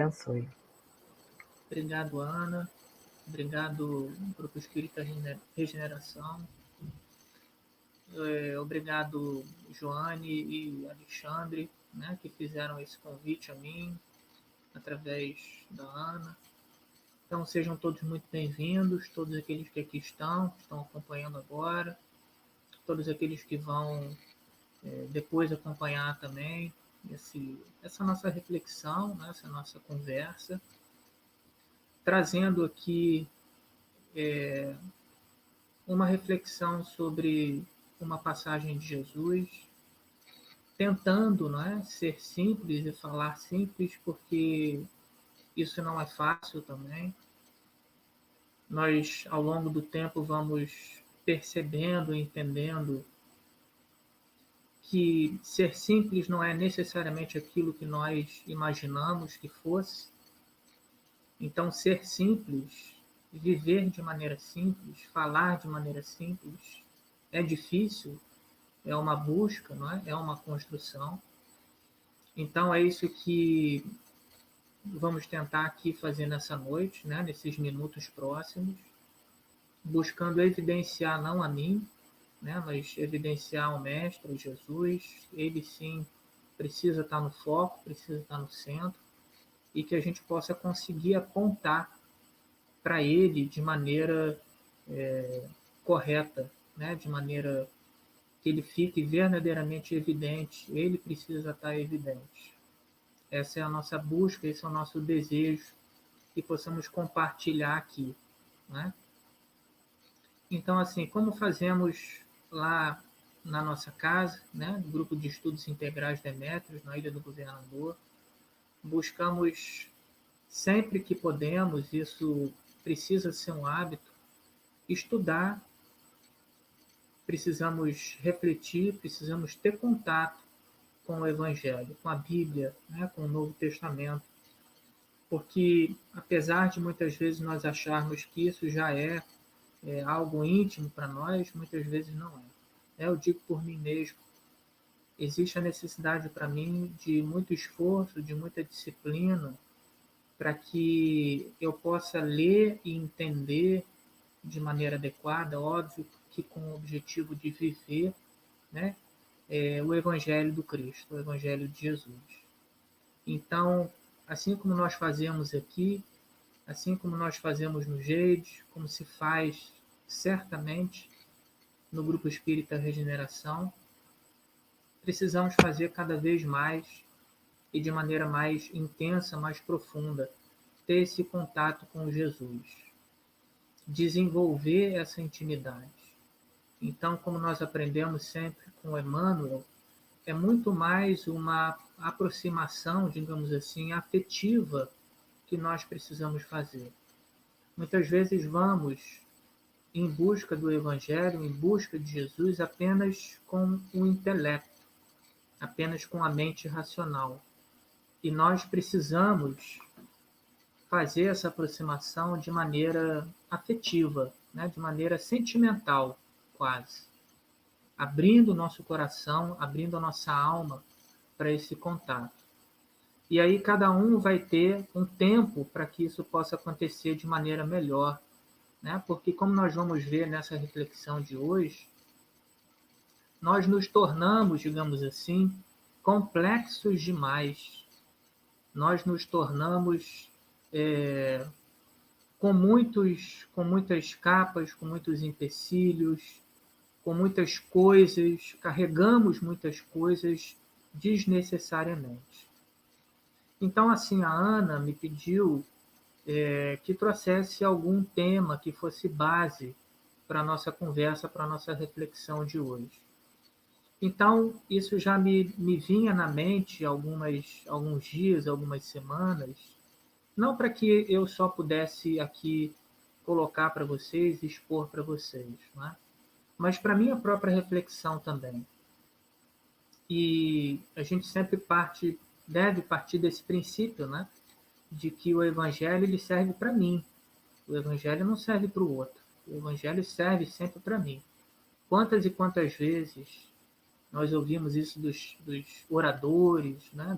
Abençoe. Obrigado, Ana. Obrigado, Grupo Espírita Regeneração. Obrigado, Joane e Alexandre, né, que fizeram esse convite a mim, através da Ana. Então, sejam todos muito bem-vindos, todos aqueles que aqui estão acompanhando agora, todos aqueles que vão depois acompanhar também essa nossa reflexão, né, essa nossa conversa, trazendo aqui uma reflexão sobre uma passagem de Jesus, tentando, né, ser simples e falar simples, porque isso não é fácil também. Nós, ao longo do tempo, vamos percebendo e entendendo que ser simples não é necessariamente aquilo que nós imaginamos que fosse. Então, ser simples, viver de maneira simples, falar de maneira simples, é difícil, é uma busca, não é? É uma construção. Então, é isso que vamos tentar aqui fazer nessa noite, né? Nesses minutos próximos, buscando evidenciar não a mim, né? Mas evidenciar o Mestre, Jesus. Ele sim precisa estar no foco, precisa estar no centro, e que a gente possa conseguir apontar para ele de maneira correta, né? De maneira que ele fique verdadeiramente evidente. Ele precisa estar evidente. Essa é a nossa busca, esse é o nosso desejo, que possamos compartilhar aqui, né? Então, assim, como fazemos lá na nossa casa, né, no grupo de estudos integrais Demétrios, na Ilha do Governador, buscamos sempre que podemos, isso precisa ser um hábito, estudar, precisamos refletir, precisamos ter contato com o Evangelho, com a Bíblia, né, com o Novo Testamento, porque apesar de muitas vezes nós acharmos que isso já é algo íntimo para nós, muitas vezes não é. Eu digo por mim mesmo, existe a necessidade para mim de muito esforço, de muita disciplina, para que eu possa ler e entender de maneira adequada, óbvio que com o objetivo de viver, né, o Evangelho do Cristo, o Evangelho de Jesus. Então, assim como nós fazemos aqui, assim como nós fazemos no GEIDE, como se faz certamente no Grupo Espírita Regeneração, precisamos fazer cada vez mais e de maneira mais intensa, mais profunda, ter esse contato com Jesus, desenvolver essa intimidade. Então, como nós aprendemos sempre com Emmanuel, é muito mais uma aproximação, digamos assim, afetiva que nós precisamos fazer. Muitas vezes vamos em busca do Evangelho, em busca de Jesus, apenas com o intelecto, apenas com a mente racional. E nós precisamos fazer essa aproximação de maneira afetiva, né? De maneira sentimental, quase. Abrindo o nosso coração, abrindo a nossa alma para esse contato. E aí cada um vai ter um tempo para que isso possa acontecer de maneira melhor, né? Porque como nós vamos ver nessa reflexão de hoje, nós nos tornamos, digamos assim, complexos demais. Nós nos tornamos com muitas capas, com muitos empecilhos, com muitas coisas, carregamos muitas coisas desnecessariamente. Então, assim, a Ana me pediu que trouxesse algum tema que fosse base para a nossa conversa, para a nossa reflexão de hoje. Então, isso já me vinha na mente alguns dias, algumas semanas, não para que eu só pudesse aqui colocar para vocês, expor para vocês, né? Mas para minha própria reflexão também. E a gente sempre deve partir desse princípio, né? De que o Evangelho ele serve para mim. O Evangelho não serve para o outro. O Evangelho serve sempre para mim. Quantas e quantas vezes nós ouvimos isso dos oradores, né?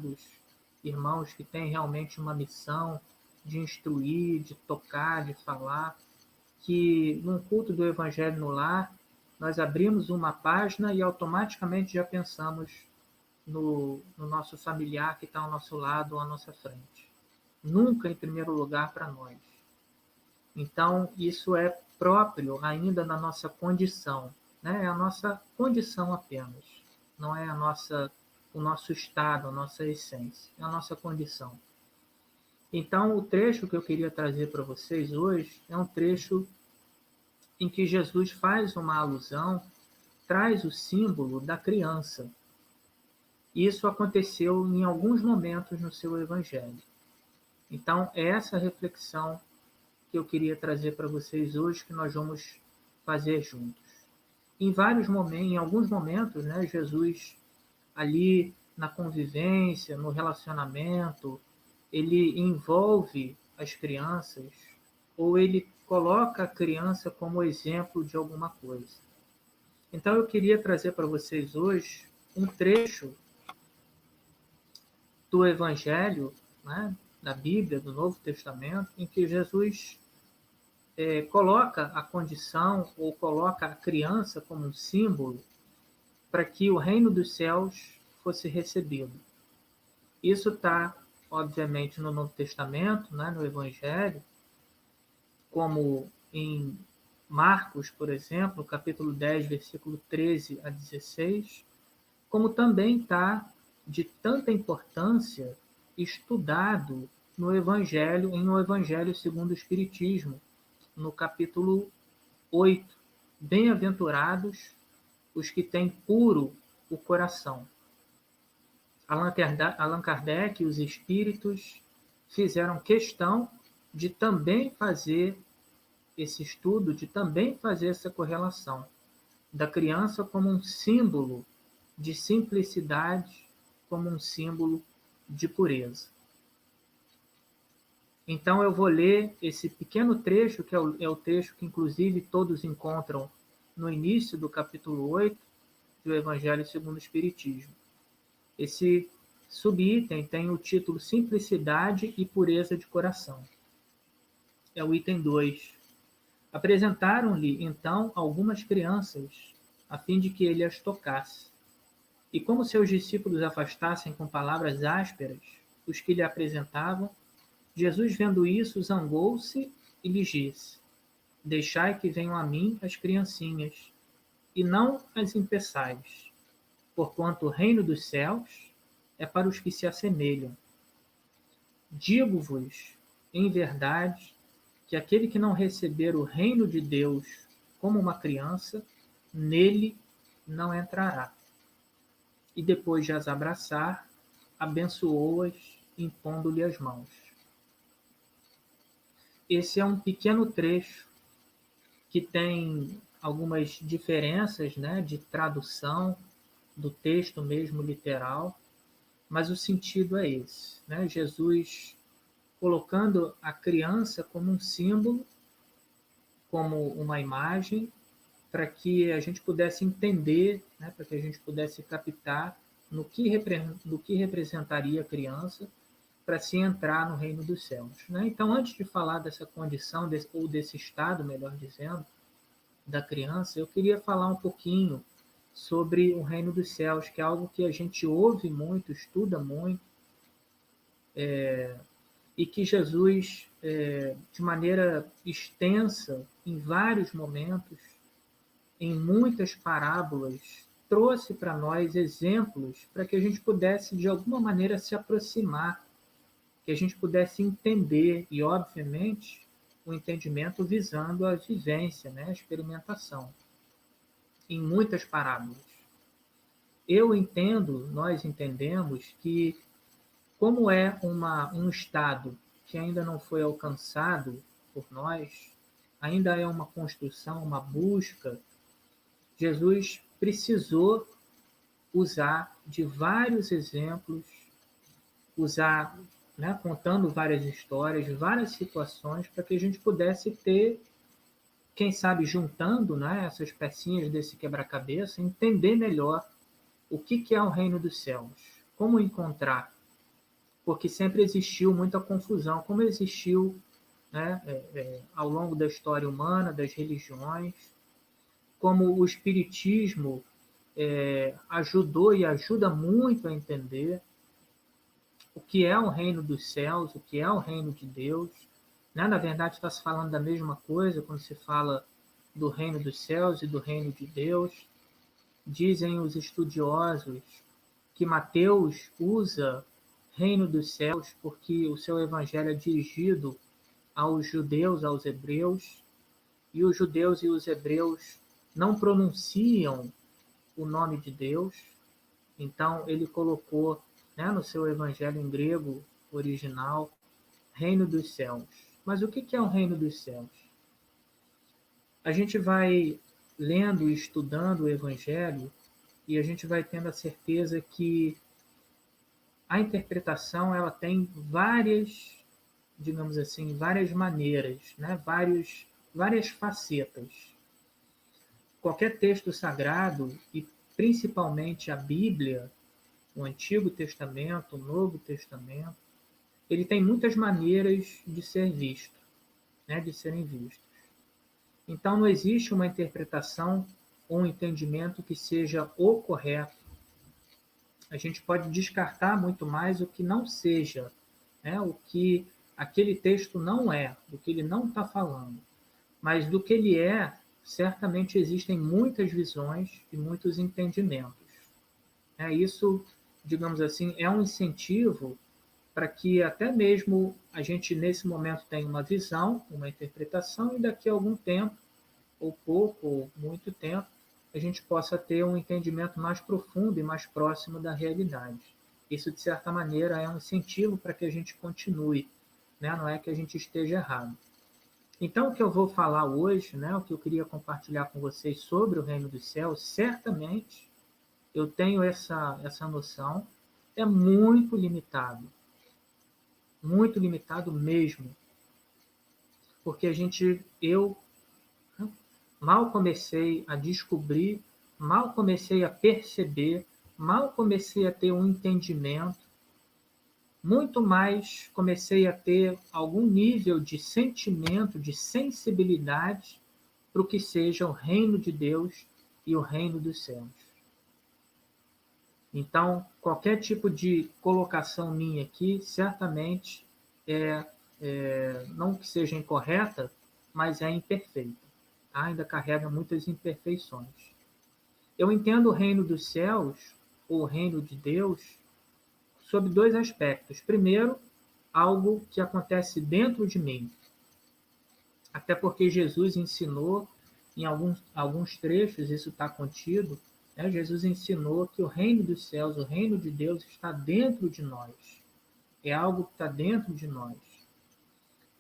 irmãos que têm realmente uma missão de instruir, de tocar, de falar, que num culto do Evangelho no Lar, nós abrimos uma página e automaticamente já pensamos no nosso familiar que está ao nosso lado ou à nossa frente. Nunca em primeiro lugar para nós. Então, isso é próprio ainda na nossa condição, né? É a nossa condição apenas, não é o nosso estado, a nossa essência, é a nossa condição. Então, o trecho que eu queria trazer para vocês hoje é um trecho em que Jesus faz uma alusão, traz o símbolo da criança. Isso aconteceu em alguns momentos no seu evangelho. Então, é essa reflexão que eu queria trazer para vocês hoje, que nós vamos fazer juntos. Em alguns momentos, né, Jesus ali na convivência, no relacionamento, ele envolve as crianças ou ele coloca a criança como exemplo de alguma coisa. Então eu queria trazer para vocês hoje um trecho do Evangelho, né, da Bíblia, do Novo Testamento, em que Jesus coloca a condição ou coloca a criança como um símbolo para que o reino dos céus fosse recebido. Isso está, obviamente, no Novo Testamento, né, no Evangelho, como em Marcos, por exemplo, capítulo 10, versículo 13 a 16, como também está de tanta importância estudado no Evangelho, em O Evangelho segundo o Espiritismo, no capítulo 8. Bem-aventurados os que têm puro o coração. Allan Kardec e os espíritos fizeram questão de também fazer esse estudo, de também fazer essa correlação da criança como um símbolo de simplicidade, como um símbolo de pureza. Então eu vou ler esse pequeno trecho, que é o trecho que inclusive todos encontram no início do capítulo 8 do Evangelho segundo o Espiritismo. Esse subitem tem o título Simplicidade e Pureza de Coração. É o item 2. Apresentaram-lhe, então, algumas crianças, a fim de que ele as tocasse. E como seus discípulos afastassem com palavras ásperas os que lhe apresentavam, Jesus, vendo isso, zangou-se e lhes disse: Deixai que venham a mim as criancinhas, e não as impeçais, porquanto o reino dos céus é para os que se assemelham. Digo-vos, em verdade, que aquele que não receber o reino de Deus como uma criança, nele não entrará. E depois de as abraçar, abençoou-as, impondo-lhe as mãos. Esse é um pequeno trecho que tem algumas diferenças, né, de tradução do texto mesmo literal, mas o sentido é esse, né? Jesus colocando a criança como um símbolo, como uma imagem, para que a gente pudesse entender, né, para que a gente pudesse captar no que representaria a criança para se entrar no reino dos céus. Né? Então, antes de falar dessa condição, ou desse estado, melhor dizendo, da criança, eu queria falar um pouquinho sobre o reino dos céus, que é algo que a gente ouve muito, estuda muito, e que Jesus, de maneira extensa, em vários momentos, em muitas parábolas, trouxe para nós exemplos para que a gente pudesse, de alguma maneira, se aproximar, que a gente pudesse entender, e, obviamente, o entendimento visando a vivência, né, a experimentação, em muitas parábolas. Nós entendemos que, como é um estado que ainda não foi alcançado por nós, ainda é uma construção, uma busca, Jesus precisou usar de vários exemplos, né, contando várias histórias, várias situações, para que a gente pudesse ter, quem sabe juntando, né, essas pecinhas desse quebra-cabeça, entender melhor o que é o reino dos céus, como encontrar. porque sempre existiu muita confusão, como existiu, né, ao longo da história humana, das religiões, como o Espiritismo ajudou e ajuda muito a entender o que é o reino dos céus, o que é o reino de Deus. Né? Na verdade, está se falando da mesma coisa quando se fala do reino dos céus e do reino de Deus. Dizem os estudiosos que Mateus usa reino dos céus porque o seu evangelho é dirigido aos judeus, aos hebreus, e os judeus e os hebreus não pronunciam o nome de Deus, então ele colocou, né, no seu evangelho em grego original, reino dos céus. Mas o que é o reino dos céus? A gente vai lendo e estudando o evangelho e a gente vai tendo a certeza que a interpretação ela tem várias, digamos assim, várias maneiras, né? Várias facetas. Qualquer texto sagrado, e principalmente a Bíblia, o Antigo Testamento, o Novo Testamento, ele tem muitas maneiras de ser visto, né? De serem vistos. Então não existe uma interpretação ou um entendimento que seja o correto. A gente pode descartar muito mais o que não seja, né? O que aquele texto não é, do que ele não está falando. Mas do que ele é, certamente existem muitas visões e muitos entendimentos. Isso, digamos assim, é um incentivo para que até mesmo a gente, nesse momento, tenha uma visão, uma interpretação, e daqui a algum tempo, ou pouco, ou muito tempo, a gente possa ter um entendimento mais profundo e mais próximo da realidade. Isso, de certa maneira, é um incentivo para que a gente continue, né? Não é que a gente esteja errado. Então, o que eu vou falar hoje, né, o que eu queria compartilhar com vocês sobre o reino dos céus, certamente eu tenho essa noção, é muito limitado mesmo, porque eu mal comecei a descobrir, mal comecei a perceber, mal comecei a ter um entendimento, muito mais comecei a ter algum nível de sentimento, de sensibilidade para o que seja o reino de Deus e o reino dos céus. Então, qualquer tipo de colocação minha aqui, certamente não que seja incorreta, mas é imperfeita. Ainda carrega muitas imperfeições. Eu entendo o reino dos céus, ou o reino de Deus, sob dois aspectos. Primeiro, algo que acontece dentro de mim. Até porque Jesus ensinou, em alguns trechos, isso está contido, né? Jesus ensinou que o reino dos céus, o reino de Deus, está dentro de nós. É algo que está dentro de nós.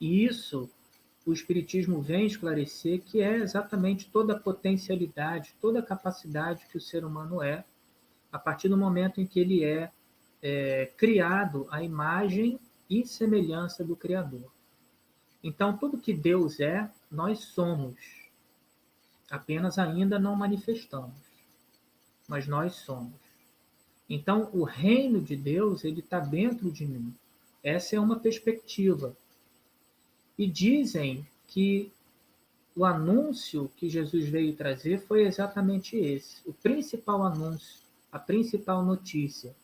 E isso o Espiritismo vem esclarecer que é exatamente toda a potencialidade, toda a capacidade que o ser humano é, a partir do momento em que ele é criado à imagem e semelhança do Criador. Então, tudo que Deus é, nós somos. Apenas ainda não manifestamos, mas nós somos. Então, o reino de Deus, ele está dentro de mim. Essa é uma perspectiva. E dizem que o anúncio que Jesus veio trazer foi exatamente esse. O principal anúncio, a principal notícia.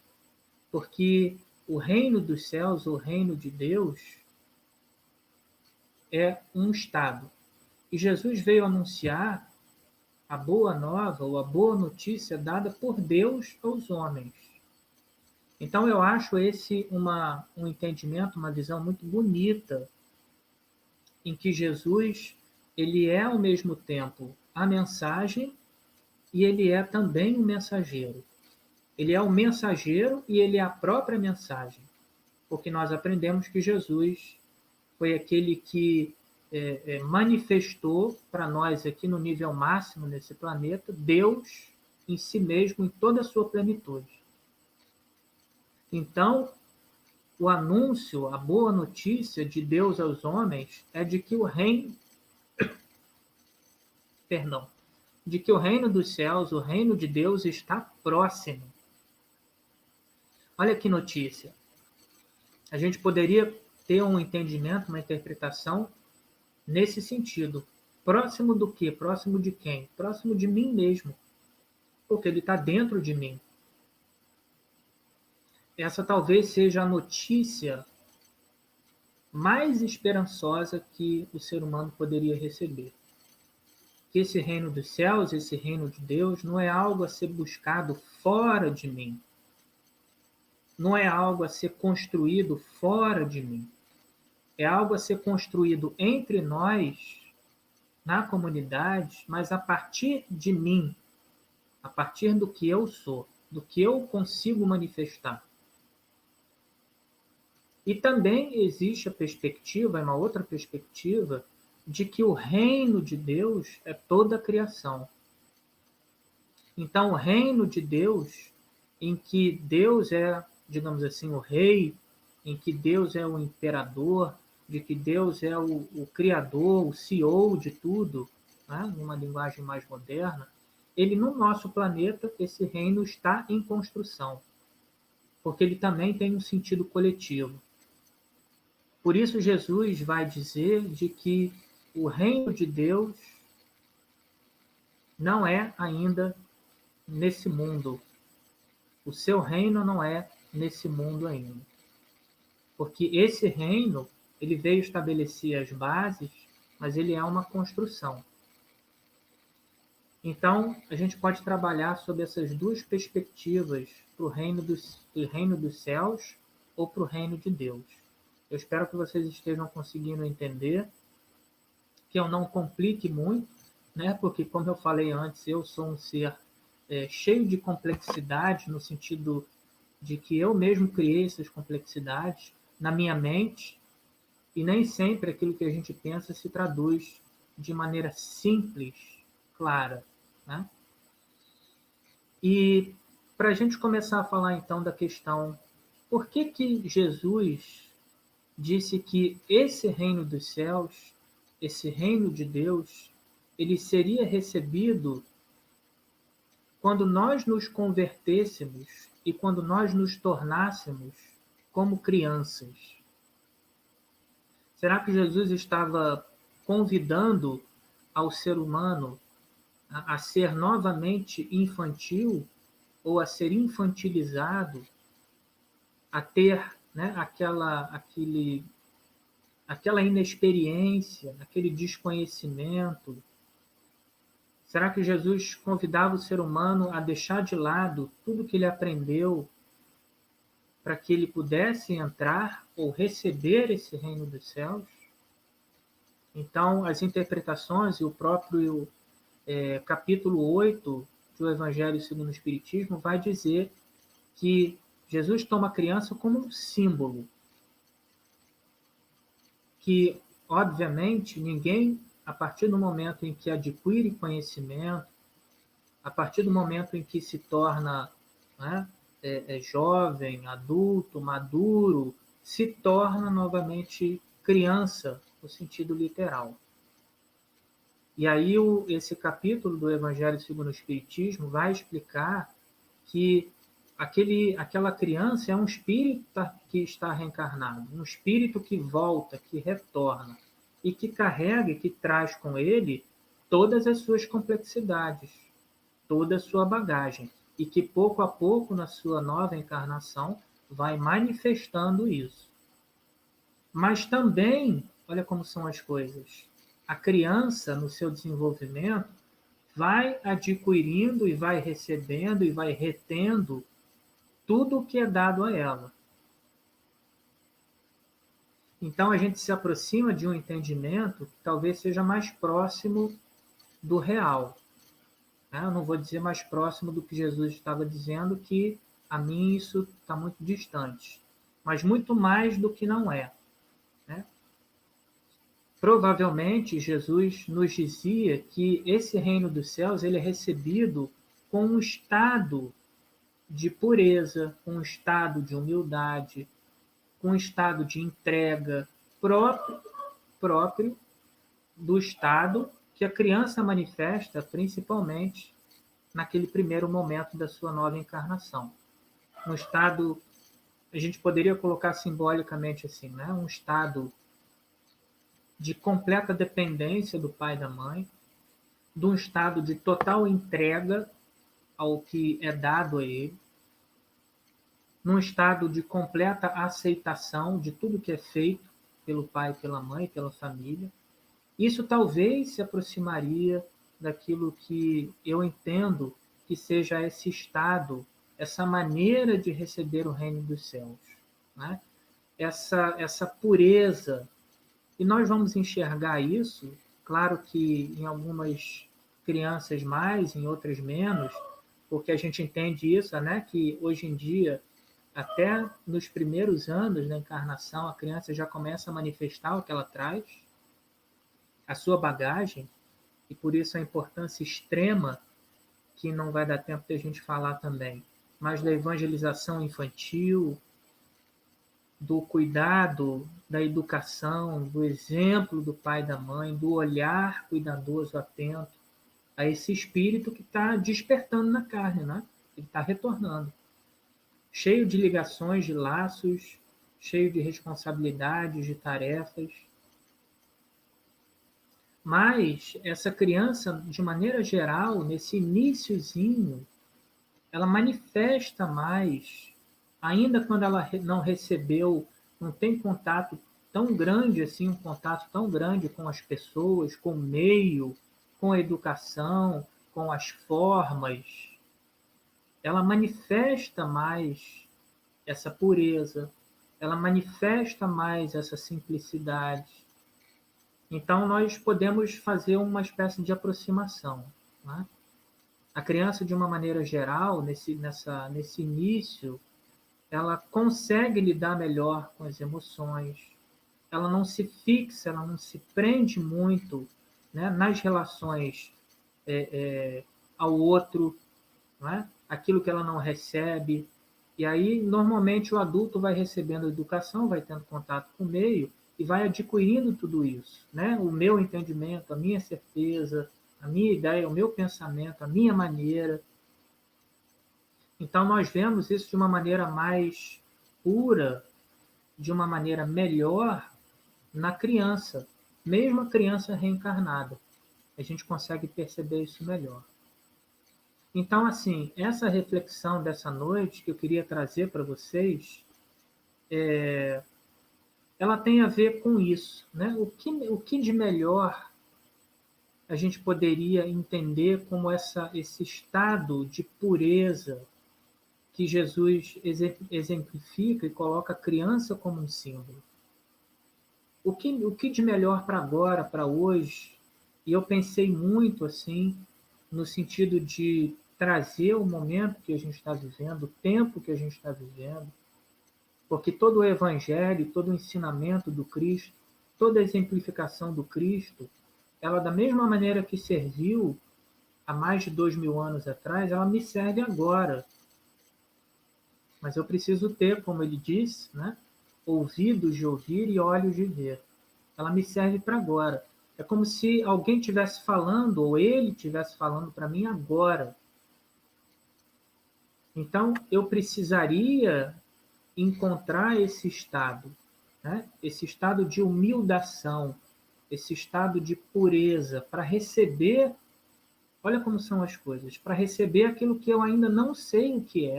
Porque o reino dos céus, o reino de Deus, é um estado. E Jesus veio anunciar a boa nova ou a boa notícia dada por Deus aos homens. Então eu acho esse um entendimento, uma visão muito bonita, em que Jesus ele é ao mesmo tempo a mensagem e ele é também o mensageiro. Ele é o mensageiro e ele é a própria mensagem, porque nós aprendemos que Jesus foi aquele que manifestou para nós aqui no nível máximo nesse planeta, Deus em si mesmo, em toda a sua plenitude. Então, o anúncio, a boa notícia de Deus aos homens é de que o reino, de que o reino dos céus, o reino de Deus está próximo. Olha que notícia. A gente poderia ter um entendimento, uma interpretação nesse sentido. Próximo do quê? Próximo de quem? Próximo de mim mesmo, porque ele está dentro de mim. Essa talvez seja a notícia mais esperançosa que o ser humano poderia receber. Que esse reino dos céus, esse reino de Deus, não é algo a ser buscado fora de mim. Não é algo a ser construído fora de mim. É algo a ser construído entre nós, na comunidade, mas a partir de mim, a partir do que eu sou, do que eu consigo manifestar. E também existe a perspectiva, uma outra perspectiva, de que o reino de Deus é toda a criação. Então, o reino de Deus, em que Deus é, digamos assim, o rei, em que Deus é o imperador, de que Deus é o criador, o CEO de tudo, né? Numa linguagem mais moderna, ele no nosso planeta, esse reino está em construção, porque ele também tem um sentido coletivo. Por isso Jesus vai dizer de que o reino de Deus não é ainda nesse mundo. O seu reino não é nesse mundo ainda. Porque esse reino, ele veio estabelecer as bases, mas ele é uma construção. Então, a gente pode trabalhar sobre essas duas perspectivas para o reino dos céus ou para o reino de Deus. Eu espero que vocês estejam conseguindo entender, que eu não complique muito, né? Porque, como eu falei antes, eu sou um ser cheio de complexidade, no sentido de que eu mesmo criei essas complexidades na minha mente, e nem sempre aquilo que a gente pensa se traduz de maneira simples, clara, né? E para a gente começar a falar então da questão, por que Jesus disse que esse reino dos céus, esse reino de Deus, ele seria recebido quando nós nos convertêssemos e quando nós nos tornássemos como crianças? Será que Jesus estava convidando ao ser humano a ser novamente infantil ou a ser infantilizado, a ter, né, aquela inexperiência, aquele desconhecimento? Será que Jesus convidava o ser humano a deixar de lado tudo que ele aprendeu para que ele pudesse entrar ou receber esse reino dos céus? Então, as interpretações e o próprio capítulo 8 do Evangelho segundo o Espiritismo vai dizer que Jesus toma a criança como um símbolo, que, obviamente, ninguém, a partir do momento em que adquire conhecimento, a partir do momento em que se torna, né, jovem, adulto, maduro, se torna novamente criança, no sentido literal. E aí esse capítulo do Evangelho segundo o Espiritismo vai explicar que aquela criança é um espírito que está reencarnado, um espírito que volta, que retorna, e que carrega e que traz com ele todas as suas complexidades, toda a sua bagagem, e que pouco a pouco, na sua nova encarnação, vai manifestando isso. Mas também, olha como são as coisas, a criança, no seu desenvolvimento, vai adquirindo e vai recebendo e vai retendo tudo o que é dado a ela. Então, a gente se aproxima de um entendimento que talvez seja mais próximo do real. Eu não vou dizer mais próximo do que Jesus estava dizendo, que a mim isso está muito distante, mas muito mais do que não é. Né? Provavelmente, Jesus nos dizia que esse reino dos céus ele é recebido com um estado de pureza, com um estado de humildade, com um estado de entrega próprio do estado que a criança manifesta, principalmente naquele primeiro momento da sua nova encarnação. Um estado a gente poderia colocar simbolicamente assim, né? Um estado de completa dependência do pai e da mãe, de um estado de total entrega ao que é dado a ele, num estado de completa aceitação de tudo que é feito pelo pai, pela mãe, pela família. Isso talvez se aproximaria daquilo que eu entendo que seja esse estado, essa maneira de receber o reino dos céus, né? Essa pureza. E nós vamos enxergar isso, claro que em algumas crianças mais, em outras menos, porque a gente entende isso, né? Que hoje em dia, até nos primeiros anos da encarnação, a criança já começa a manifestar o que ela traz, a sua bagagem, e por isso a importância extrema, que não vai dar tempo de a gente falar também, mas da evangelização infantil, do cuidado, da educação, do exemplo do pai e da mãe, do olhar cuidadoso, atento a esse espírito que está despertando na carne, né? Ele está retornando, cheio de ligações, de laços, cheio de responsabilidades, de tarefas. Mas essa criança, de maneira geral, nesse iniciozinho, ela manifesta mais, ainda quando ela não recebeu, não tem contato tão grande assim, um contato tão grande com as pessoas, com o meio, com a educação, com as formas, ela manifesta mais essa pureza, ela manifesta mais essa simplicidade. Então, nós podemos fazer uma espécie de aproximação, né? A criança, de uma maneira geral, nesse início, ela consegue lidar melhor com as emoções, ela não se fixa, ela não se prende muito, né, nas relações ao outro, né, aquilo que ela não recebe. E aí, normalmente, o adulto vai recebendo educação, vai tendo contato com o meio e vai adquirindo tudo isso, né? O meu entendimento, a minha certeza, a minha ideia, o meu pensamento, a minha maneira. Então, nós vemos isso de uma maneira mais pura, de uma maneira melhor na criança, mesmo a criança reencarnada. A gente consegue perceber isso melhor. Então, assim, essa reflexão dessa noite que eu queria trazer para vocês, ela tem a ver com isso, né? O que de melhor a gente poderia entender como esse estado de pureza que Jesus exemplifica e coloca a criança como um símbolo. O que de melhor para agora, para hoje? E eu pensei muito assim, no sentido de trazer o momento que a gente está vivendo, o tempo que a gente está vivendo, porque todo o evangelho, todo o ensinamento do Cristo, toda a exemplificação do Cristo, ela da mesma maneira que serviu há mais de 2000 anos atrás, ela me serve agora. Mas eu preciso ter, como ele diz, né, ouvidos de ouvir e olhos de ver. Ela me serve para agora. É como se alguém estivesse falando, ou ele estivesse falando para mim agora. Então, eu precisaria encontrar esse estado, né? Esse estado de humildação, esse estado de pureza, para receber, olha como são as coisas, para receber aquilo que eu ainda não sei o que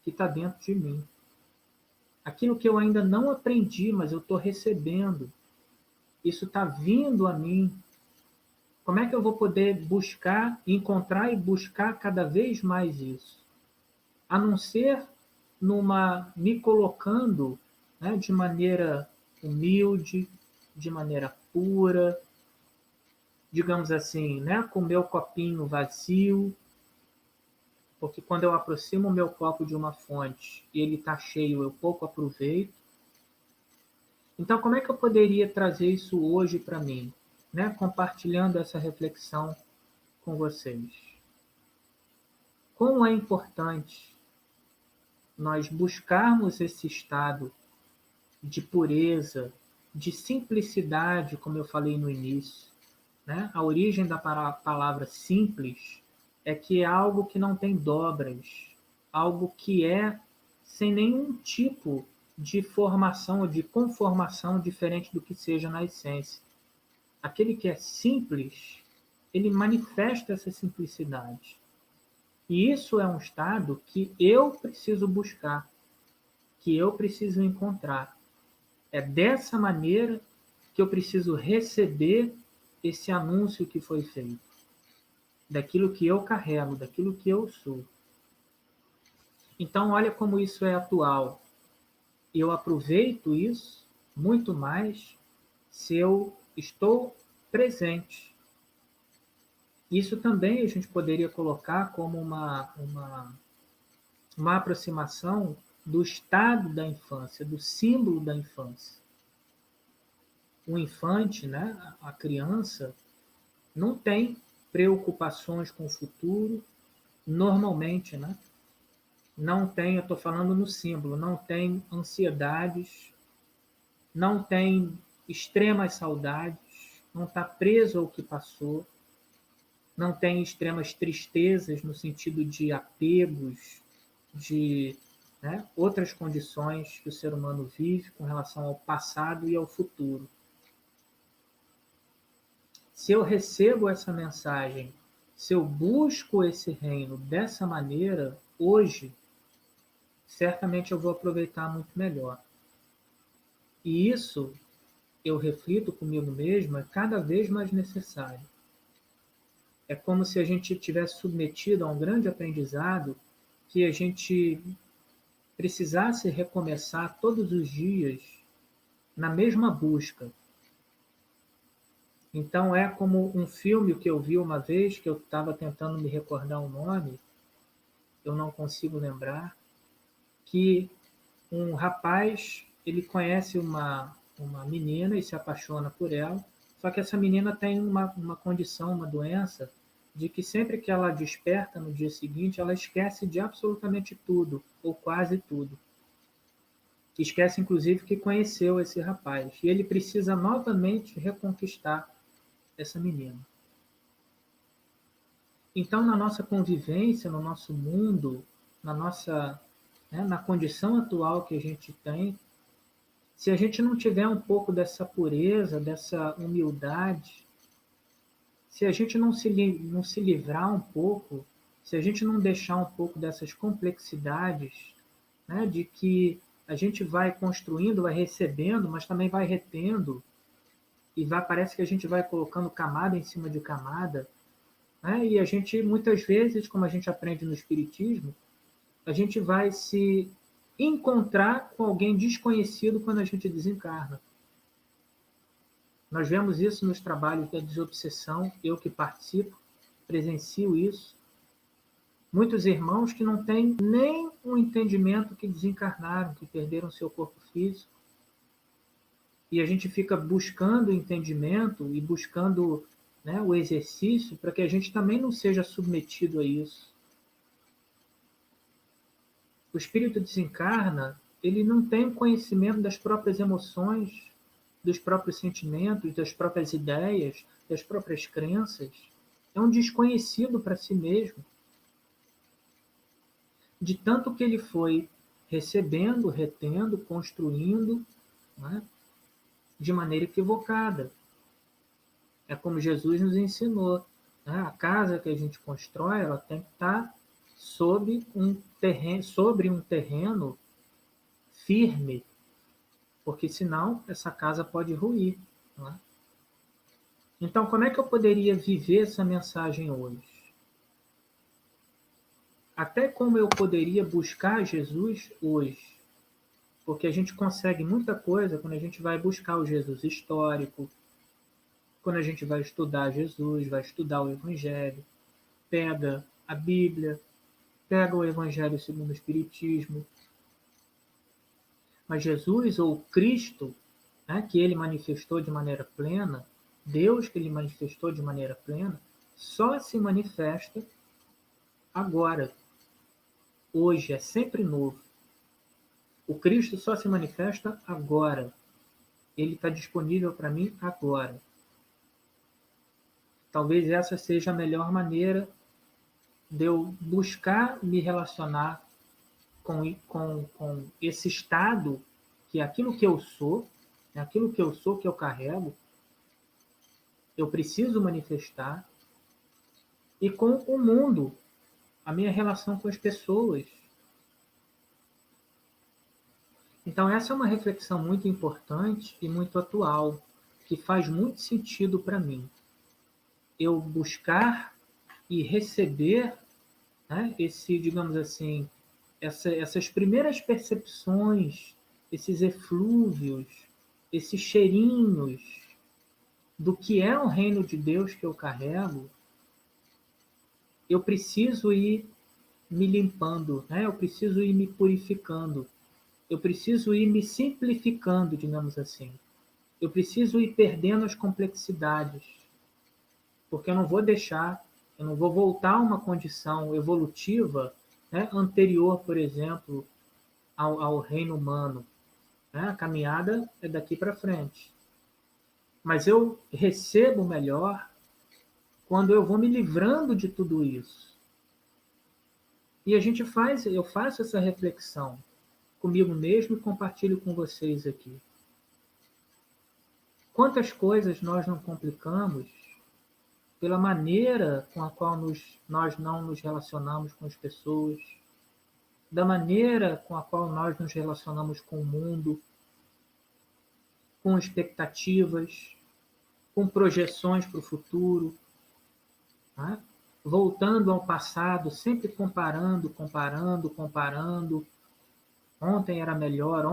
está dentro de mim. Aquilo que eu ainda não aprendi, mas eu estou recebendo. Isso está vindo a mim. Como é que eu vou poder buscar, encontrar e buscar cada vez mais isso? A não ser me colocando, né, de maneira humilde, de maneira pura, digamos assim, né, com o meu copinho vazio, porque quando eu aproximo o meu copo de uma fonte e ele está cheio, eu pouco aproveito. Então, como é que eu poderia trazer isso hoje para mim, né, compartilhando essa reflexão com vocês? Como é importante nós buscarmos esse estado de pureza, de simplicidade, como eu falei no início, né? A origem da palavra simples é que é algo que não tem dobras, algo que é sem nenhum tipo de formação ou de conformação diferente do que seja na essência. Aquele que é simples, ele manifesta essa simplicidade. E isso é um estado que eu preciso buscar, que eu preciso encontrar. É dessa maneira que eu preciso receber esse anúncio que foi feito, daquilo que eu carrego, daquilo que eu sou. Então, olha como isso é atual. Eu aproveito isso muito mais se eu estou presente. Isso também a gente poderia colocar como uma aproximação do estado da infância, do símbolo da infância. O infante, né, a criança, não tem preocupações com o futuro, normalmente, né? Não tem, eu estou falando no símbolo, não tem ansiedades, não tem extremas saudades, não está preso ao que passou, não tem extremas tristezas no sentido de apegos, de, né, outras condições que o ser humano vive com relação ao passado e ao futuro. Se eu recebo essa mensagem, se eu busco esse reino dessa maneira, hoje, certamente eu vou aproveitar muito melhor. E isso, eu reflito comigo mesmo, é cada vez mais necessário. É como se a gente tivesse submetido a um grande aprendizado que a gente precisasse recomeçar todos os dias na mesma busca. Então é como um filme que eu vi uma vez, que eu estava tentando me recordar o nome, eu não consigo lembrar, que um rapaz, ele conhece uma menina e se apaixona por ela, só que essa menina tem uma condição, uma doença, de que sempre que ela desperta no dia seguinte, ela esquece de absolutamente tudo, ou quase tudo. Esquece, inclusive, que conheceu esse rapaz. E ele precisa novamente reconquistar essa menina. Então, na nossa convivência, no nosso mundo, na condição atual que a gente tem, se a gente não tiver um pouco dessa pureza, dessa humildade, se a gente não se livrar um pouco, se a gente não deixar um pouco dessas complexidades, né, de que a gente vai construindo, vai recebendo, mas também vai retendo, e parece que a gente vai colocando camada em cima de camada, né, e a gente, muitas vezes, como a gente aprende no Espiritismo, a gente vai se encontrar com alguém desconhecido quando a gente desencarna. Nós vemos isso nos trabalhos da desobsessão, eu que participo, presencio isso. Muitos irmãos que não têm nem um entendimento que desencarnaram, que perderam seu corpo físico. E a gente fica buscando entendimento e buscando, né, o exercício para que a gente também não seja submetido a isso. O espírito desencarna, ele não tem conhecimento das próprias emoções, dos próprios sentimentos, das próprias ideias, das próprias crenças. É um desconhecido para si mesmo. De tanto que ele foi recebendo, retendo, construindo, né, de maneira equivocada. É como Jesus nos ensinou. Né? A casa que a gente constrói, ela tem que estar sobre um terreno firme, porque senão essa casa pode ruir. Não é? Então, como é que eu poderia viver essa mensagem hoje? Até como eu poderia buscar Jesus hoje? Porque a gente consegue muita coisa quando a gente vai buscar o Jesus histórico, quando a gente vai estudar Jesus, vai estudar o Evangelho, pega a Bíblia, pega o Evangelho segundo o Espiritismo. Mas Jesus, ou Cristo, né, que ele manifestou de maneira plena, Deus que ele manifestou de maneira plena, só se manifesta agora. Hoje é sempre novo. O Cristo só se manifesta agora. Ele está disponível para mim agora. Talvez essa seja a melhor maneira de eu buscar me relacionar com esse estado, que é aquilo que eu sou, é aquilo que eu sou, que eu carrego, eu preciso manifestar, e com o mundo, a minha relação com as pessoas. Então, essa é uma reflexão muito importante e muito atual, que faz muito sentido para mim. Eu buscar e receber, né, digamos assim, essas primeiras percepções, esses eflúvios, esses cheirinhos do que é o reino de Deus que eu carrego, eu preciso ir me limpando, né? Eu preciso ir me purificando, eu preciso ir me simplificando, digamos assim. Eu preciso ir perdendo as complexidades, porque eu não vou voltar a uma condição evolutiva, né, anterior, por exemplo, ao reino humano. Né? A caminhada é daqui para frente. Mas eu recebo melhor quando eu vou me livrando de tudo isso. E eu faço essa reflexão comigo mesmo e compartilho com vocês aqui. Quantas coisas nós não complicamos pela maneira com a qual nós não nos relacionamos com as pessoas, da maneira com a qual nós nos relacionamos com o mundo, com expectativas, com projeções para o futuro, né? Voltando ao passado, sempre comparando, comparando, comparando. Ontem era melhor,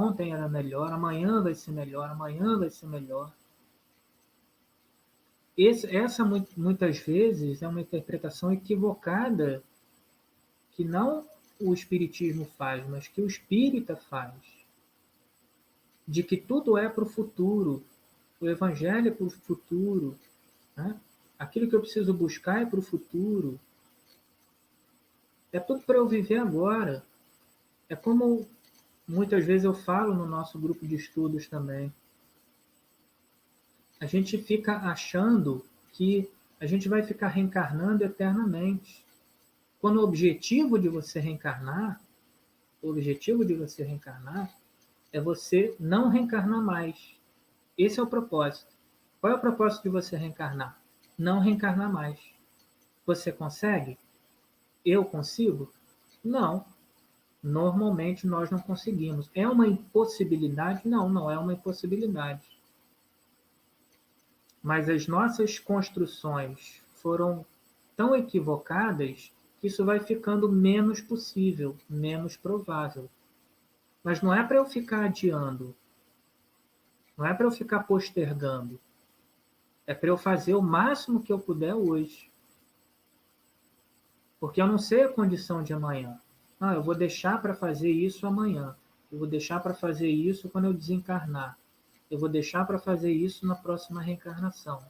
amanhã vai ser melhor, amanhã vai ser melhor. Essa muitas vezes é uma interpretação equivocada que não o espiritismo faz, mas que o espírita faz, de que tudo é para o futuro, o evangelho é para o futuro, né? Aquilo que eu preciso buscar é para o futuro, é tudo para eu viver agora. É como muitas vezes eu falo no nosso grupo de estudos também. A gente fica achando que a gente vai ficar reencarnando eternamente. Quando o objetivo de você reencarnar é você não reencarnar mais. Esse é o propósito. Qual é o propósito de você reencarnar? Não reencarnar mais. Você consegue? Eu consigo? Não. Normalmente nós não conseguimos. É uma impossibilidade? Não, não é uma impossibilidade. Mas as nossas construções foram tão equivocadas que isso vai ficando menos possível, menos provável. Mas não é para eu ficar adiando, não é para eu ficar postergando. É para eu fazer o máximo que eu puder hoje. Porque eu não sei a condição de amanhã. Não, eu vou deixar para fazer isso amanhã. Eu vou deixar para fazer isso quando eu desencarnar. Eu vou deixar para fazer isso na próxima reencarnação.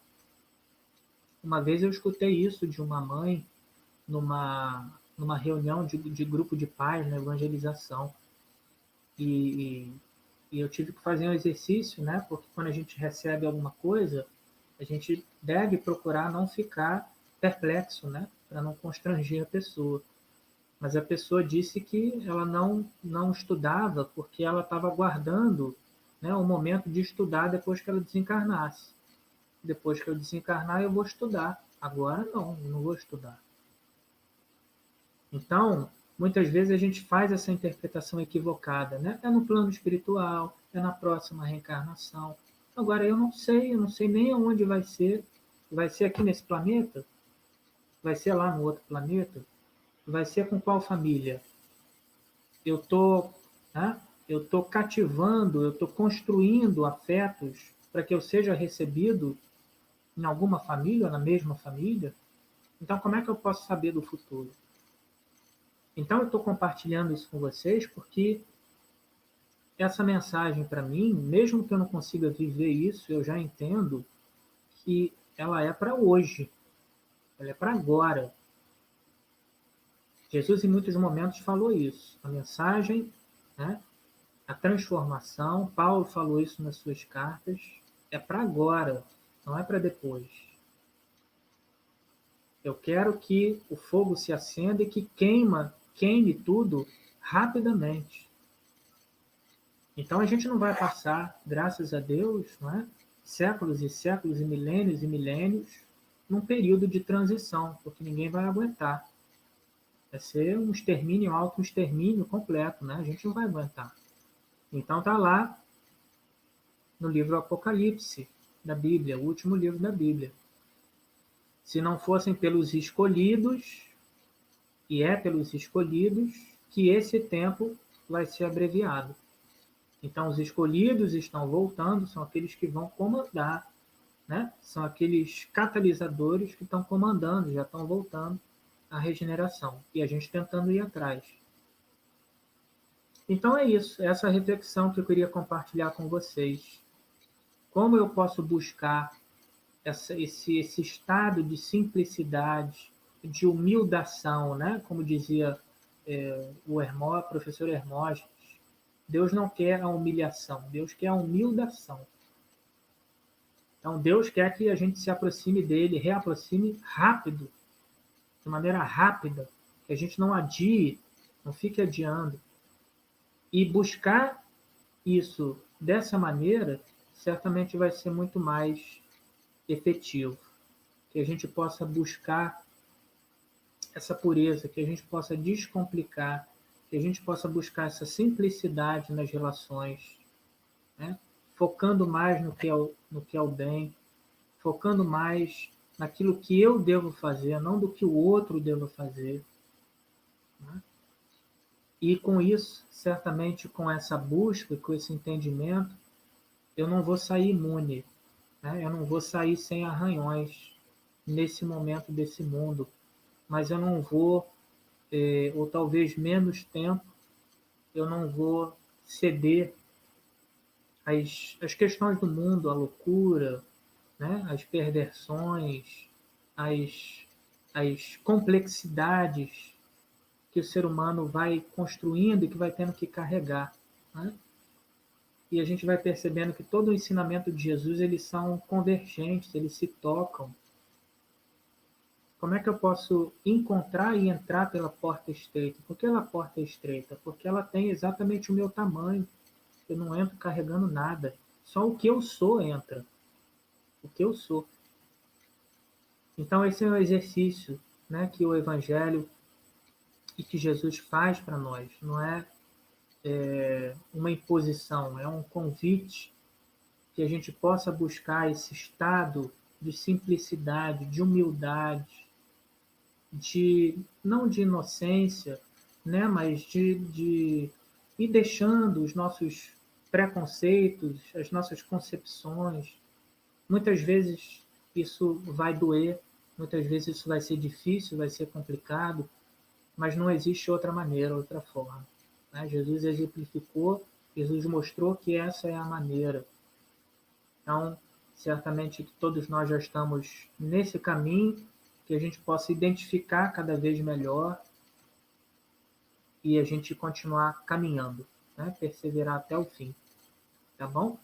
Uma vez eu escutei isso de uma mãe numa reunião de grupo de pais na evangelização. E, e eu tive que fazer um exercício, né? Porque quando a gente recebe alguma coisa, a gente deve procurar não ficar perplexo, né? Para não constranger a pessoa. Mas a pessoa disse que ela não estudava porque ela estava aguardando, né, o momento de estudar depois que ela desencarnasse. Depois que eu desencarnar, eu vou estudar. Agora não, eu não vou estudar. Então, muitas vezes a gente faz essa interpretação equivocada, né? É no plano espiritual, é na próxima reencarnação. Agora, eu não sei nem onde vai ser. Vai ser aqui nesse planeta? Vai ser lá no outro planeta? Vai ser com qual família? Eu estou, né? Eu estou cativando, eu estou construindo afetos para que eu seja recebido em alguma família, ou na mesma família. Então, como é que eu posso saber do futuro? Então, eu estou compartilhando isso com vocês porque essa mensagem, para mim, mesmo que eu não consiga viver isso, eu já entendo que ela é para hoje, ela é para agora. Jesus, em muitos momentos, falou isso. A mensagem, né, a transformação, Paulo falou isso nas suas cartas, é para agora, não é para depois. Eu quero que o fogo se acenda e que queime tudo rapidamente. Então a gente não vai passar, graças a Deus, não é? Séculos e séculos e milênios num período de transição, porque ninguém vai aguentar. Vai ser um extermínio, um extermínio completo, né? A gente não vai aguentar. Então está lá no livro Apocalipse da Bíblia, o último livro da Bíblia. Se não fossem pelos escolhidos, e é pelos escolhidos, que esse tempo vai ser abreviado. Então, os escolhidos estão voltando, são aqueles que vão comandar, né? São aqueles catalisadores que estão comandando, já estão voltando à regeneração. E a gente tentando ir atrás. Então é isso, essa reflexão que eu queria compartilhar com vocês. Como eu posso buscar esse estado de simplicidade, de humildação, né? Como dizia o professor Hermógenes, Deus não quer a humilhação, Deus quer a humildação. Então Deus quer que a gente se aproxime dele, reaproxime rápido, de maneira rápida, que a gente não adie, não fique adiando. E buscar isso dessa maneira, certamente vai ser muito mais efetivo. Que a gente possa buscar essa pureza, que a gente possa descomplicar, que a gente possa buscar essa simplicidade nas relações, né? Focando mais no que é o bem, focando mais naquilo que eu devo fazer, não do que o outro deva fazer. Né? E com isso, certamente com essa busca, com esse entendimento, eu não vou sair imune, né? Eu não vou sair sem arranhões nesse momento desse mundo, mas eu não vou, ou talvez menos tempo, eu não vou ceder às questões do mundo, à loucura, né? Às perversões, às complexidades que o ser humano vai construindo e que vai tendo que carregar. Né? E a gente vai percebendo que todo o ensinamento de Jesus, eles são convergentes, eles se tocam. Como é que eu posso encontrar e entrar pela porta estreita? Por que a porta é estreita? Porque ela tem exatamente o meu tamanho. Eu não entro carregando nada. Só o que eu sou entra. O que eu sou. Então esse é o exercício, né, que o Evangelho e que Jesus faz para nós. Não é uma imposição, é um convite que a gente possa buscar esse estado de simplicidade, de humildade, não de inocência, né, mas de ir deixando os nossos preconceitos, as nossas concepções. Muitas vezes isso vai doer, muitas vezes isso vai ser difícil, vai ser complicado, mas não existe outra maneira, outra forma. Né? Jesus exemplificou, Jesus mostrou que essa é a maneira. Então, certamente que todos nós já estamos nesse caminho, que a gente possa identificar cada vez melhor e a gente continuar caminhando, né? Perseverar até o fim. Tá bom?